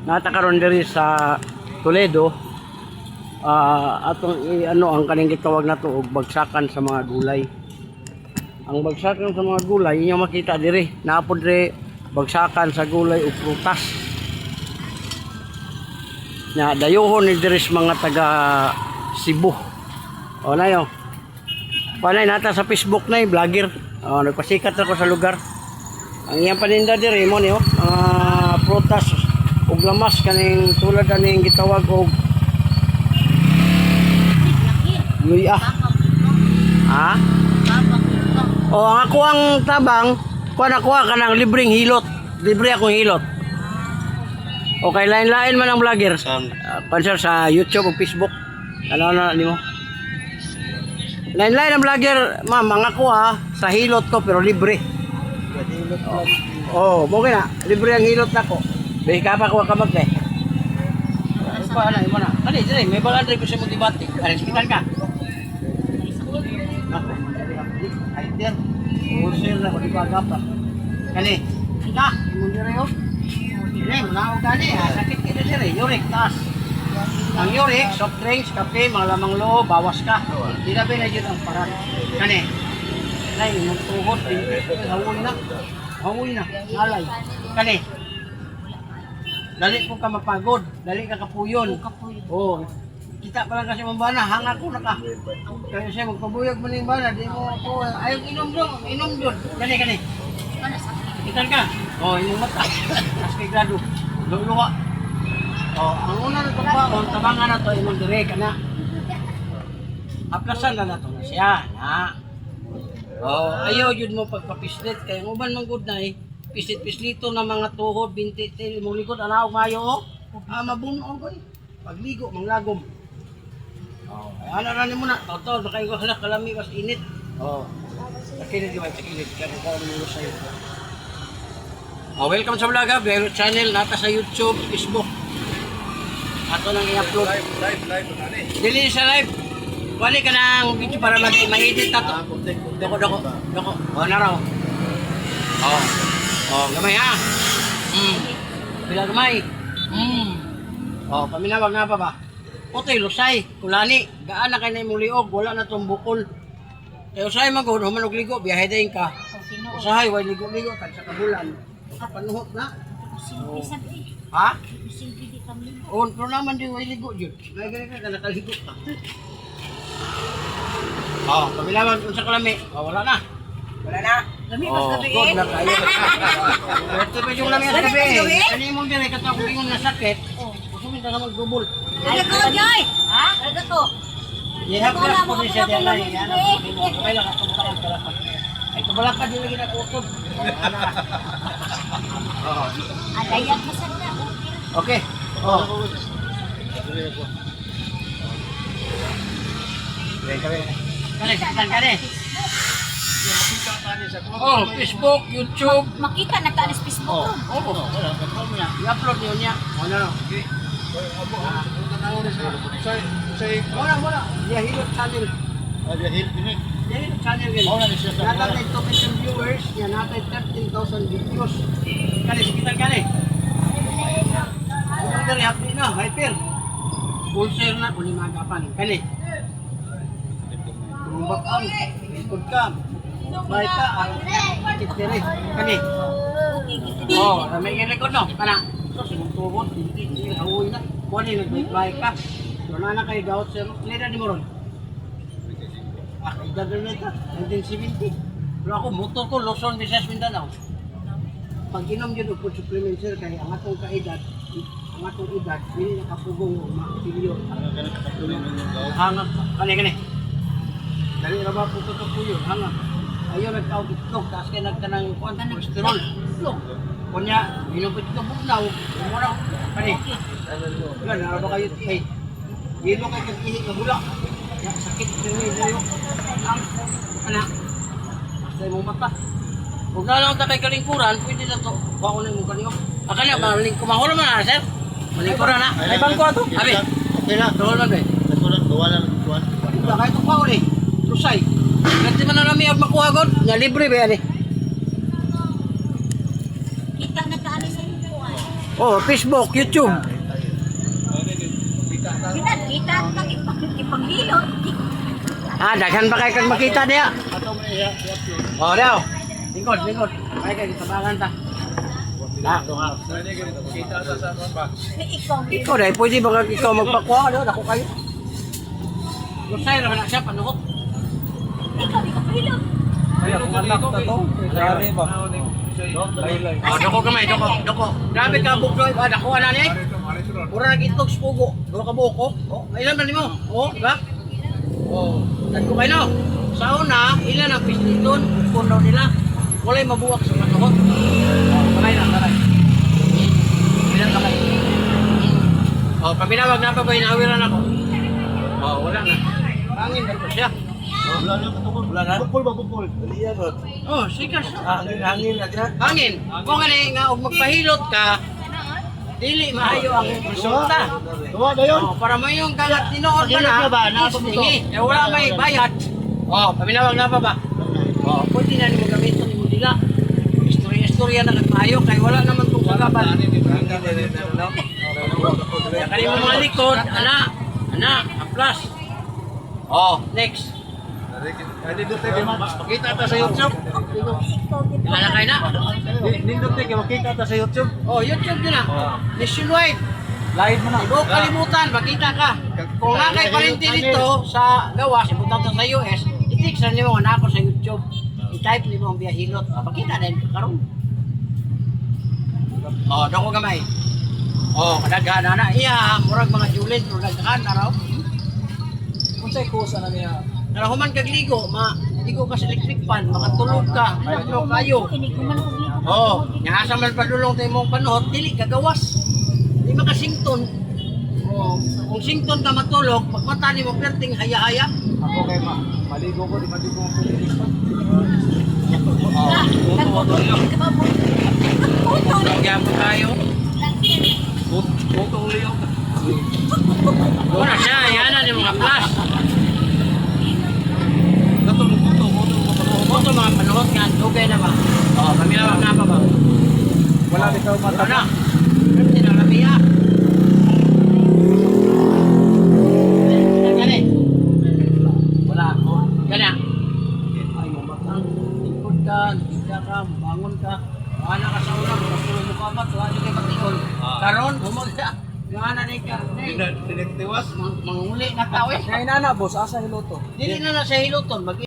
natakaroon diri sa Toledo. Atong ang kaning gitawag na to og bagsakan sa mga gulay. Ang bagsakan sa mga gulay inyo makita diri, naapod diri bagsakan sa gulay ug prutas. Na dayohon ni diri sa mga taga Cebu. O na yo. Panay nata sa Facebook na vlogger. Nagpasikat ako sa lugar. Ang iyang paninda diri mo niyo, prutas ug lamas kaning tulad aning gitawag og luya. Ha? Ang ako ang tabang, kuan ako kanang libreng hilot. Libre akong hilot. Okay, lain-lain man ang vlogger. Pansar sa YouTube o Facebook. Ano na nimo? Lain-lain ang vlogger, ma'am, mga kuha sa hilot ko pero libre. Mo na, libre ang hilot nako. Behi ka pa kuha ka magte. Ano pa ana imo na? Kani dire, may balan dire ko sa motivate. Kani hospital ka. Ay der. Wholesale na ko di ba gapa. Kani. Ika, imo dire yo. Dire, na og gani, sakit kito dire, uric taas. Ang uric, soft drinks, kape, mga lamang loob, bawas ka. Di na binayad ang paran. Kani. Nay, imong tuhod, hawoy na, nalay. Kani. Dali ko ka mapagod, dali ka kapuyon. Oo. Kita pa lang kasi mambana, hanga ko na ka. Kaya siya magpabuyag mo ng bana, di mo ako, ayaw inom doon. Kani. Ikan ka? Imong mata. Mas kay grado. Luwa. Ang una na itong tabangan na ito, imong dire ka na. Aplasan na to na siya, na. Ayaw yun mo pagpapislit, kaya uban mong good na pislit-pislito na mga tuhod, binti, imong likod, anaog mayo, mabuno ko pagligo, manglagom. Ano na mo na, tawtol, baka yung kalami, mas init. Sakilid yung sakilid, kaya kung ano sa'yo. Welcome sa vlog ha, Vlog channel, nata sa YouTube, Facebook. Ato nang i-upload. Live. Dili sa live. Wali ka ng video para ma-edit na to. Doko. Na raw. Gamay ha. Pila gamay. Paminawag na pa ba? Putoy, lusay, kulani. Gaan na kayo na imong liog, wala na itong bukol. Kaya usay magod, human og ligo, biyahe dahin ka. Usahay, way ligo-ligo, kag sa kabulan. Panuhot na. Ha? Pero naman din way ligo jud. Lagi ka nakaligo ka. Paminawag unsa kalami? Wala na. Lami pas gabi. God na kayo. Ito pa yung lami sa gabi. Kani mo dire katong ingon na sakit. Usumin ka na mag-double. Ano ko, Joy? Ha? Ano to? Ihaplas po siya diyan na yan. Okay lang ako para. Ay kabala ka dili na kutob. Adayan mo sa na. Okay. Kani. Facebook, YouTube. Makita na ta sa Facebook. I-upload niyo niya. Okay. Wala. Yahilot channel. Yahilot channel gani. Natay 2 million viewers, natay 13,000 videos. Kani sikitan kani. Dari happy na, hyper. Wholesale na kung limagapan. Kani. Tumbak ang ikod ka. Baik ka. Kit diri. Kani. Ramay kay likod no. Kana. So simong tuhod, hindi hawoy na. Kuan ni nag-baik ka. So na kay daot sir. Leda ni moron. Dagal na ito. 1970. Pero ako motor ko Luzon, Visayas, Mindanao. Pag inom yun po supplement sir kay ang atong kaedad, hindi nakapugong makapilyo. Hangak, kani. Dali na ba po ito po yun, hangak. Ayaw nagtawag itlog, taas kayo nagtanang kolesterol. Itlog. Kunya, inom po ito bugnaw, umuraw. Kani. Yan, naraba kayo, hey. Hilo kayo kag-ihi ka bulak. Sakit diri anak. Basta imong mata. Kung na lang ta kay kalingkuran, pwede na to. Wa ko na imong kanyo. Akala maling kumahol man na, sir. Malingkuran na. Ay bangko ato. Abi. Okay na, tuhol man be. Wala kuan. Wala kay to pa uli. Lusay. Ganti man na nami ang makuha god. Nga libre ba ani? Kita na kaani sa iyo. Oh, Facebook, YouTube. Kita ang ipaghilot. Ah, daghan pa kayo kag makita diya. Oh, daw. Lingkod. Kaya kayo tabangan ta. Ikaw dahil pwede ba kag ikaw magpakuha? Ano? Ako kayo. Lusay naman na siya, panuhot. Ikaw, ipaghilot. Oh, doko kamay, doko. Grabe ka, bukloy. Dako na ni. Pura nag-itog spugo. Dua ka buko. Oh, ilan ba nimo? Oh, diba? Oh, dagko kayo no. Sa una, ilan ang pisliton? Puno nila. Walay mabuwak sa panuhot. Oh, kamay na, kamay. Ilan kamay? Oh, paminawag na pa ba inawiran ako? Oh, wala na. Hangin ba siya? Wala na? Bukol ba bukol? Aliyan rod. Oh, sikas. Hangin na dyan. Hangin. Kung gani nga og magpahilot ka, dili maayo ang resulta. Tuwa ba yun? Oh, para may yung kagat tinuod ka Pagilot na, na ba? Naabot mo to? istingi. Eh, wala may bayad. Oh, paminawag na pa ba? Oh, pwede na nimo gamiton nimo dila. Istorya na nagpaayo kay wala naman tong kagaban. Kani mo mga likod, ana, plus. Oh, next. Makita ta sa YouTube. Kilala kayo na? Nindot tayo, makita ta sa YouTube. Oh, YouTube din na. Nationwide. Live mo na. Huwag kalimutan, makita ka. Kung nga kay parinti dito sa gawas, ipunta to sa US, i-text na nyo nga ako sa YouTube. I-type nyo ang biyahilot. Makita na yun karoon. Oh, dako gamay. Oh, kadaghan na. Iya, murag mga julin, pero daghan na raw. Kung sa'y kusa na niya. Pero human kagligo, ligo ka sa electric fan, makatulog ka, no kayo. Hindi ko man paghilot. Oh, nyasa man padulong tayo mong panuhot, dili kagawas. Di makasington. Oh, kung sington ka matulog, pagmata ni mo perting haya-haya. Ako kay maligo ko, di maligo ko. Kaya po tayo. Butong liyaw. Una siya, yan na ni mga plus. Ito mga panuhot nga, dugay na ba? Oh, kamilawag na pa ba? Wala bitaw Ano mata. na? Perti na labiya. Gani. Wala ako. Gani. Ay, mamatang. Tingkod ka, higda ka, bangon ka. Wala ka sa ulang, masulong mo ka ba? Wala kayo patikol. Karon, humagda. Nga na ka. Tinagtiwas. Manguli na tao eh. Kaya inana boss, asa hiloto. Dili na na sa hiluton.